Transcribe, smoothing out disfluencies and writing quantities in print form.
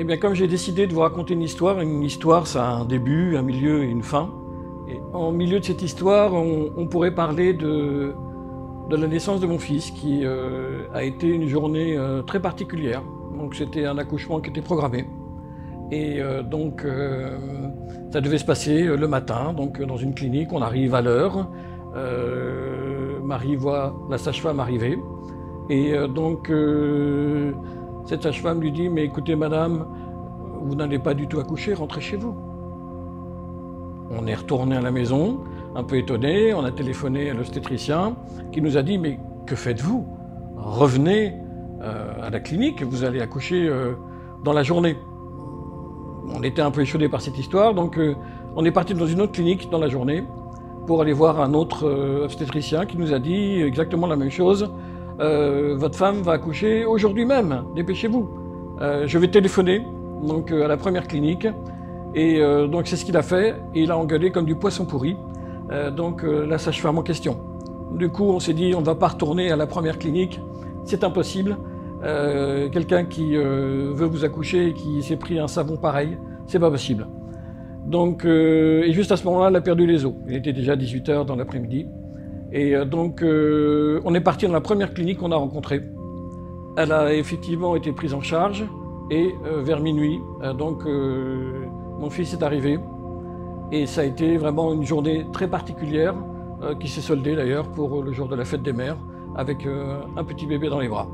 Eh bien, comme j'ai décidé de vous raconter une histoire, ça a un début, un milieu et une fin. Et en milieu de cette histoire, on pourrait parler de la naissance de mon fils, qui a été une journée très particulière. Donc c'était un accouchement qui était programmé. Et ça devait se passer le matin, donc dans une clinique, on arrive à l'heure. Marie voit la sage-femme arriver. Et cette sage-femme lui dit « Mais écoutez madame, vous n'allez pas du tout accoucher, rentrez chez vous ». On est retourné à la maison, un peu étonné, on a téléphoné à l'obstétricien qui nous a dit « Mais que faites-vous? Revenez à la clinique, vous allez accoucher dans la journée ». On était un peu échaudés par cette histoire, donc on est parti dans une autre clinique dans la journée pour aller voir un autre obstétricien qui nous a dit exactement la même chose. Votre femme va accoucher aujourd'hui même, dépêchez-vous. Je vais téléphoner donc, à la première clinique, et donc c'est ce qu'il a fait, et il a engueulé comme du poisson pourri, la sage-femme en question. Du coup, on s'est dit, on ne va pas retourner à la première clinique, c'est impossible. Quelqu'un qui veut vous accoucher et qui s'est pris un savon pareil, c'est pas possible. Donc, et juste à ce moment-là, elle a perdu les os. Il était déjà 18 h dans l'après-midi. Et on est parti dans la première clinique qu'on a rencontrée. Elle a effectivement été prise en charge, et vers minuit, mon fils est arrivé. Et ça a été vraiment une journée très particulière, qui s'est soldée d'ailleurs pour le jour de la fête des mères, avec un petit bébé dans les bras.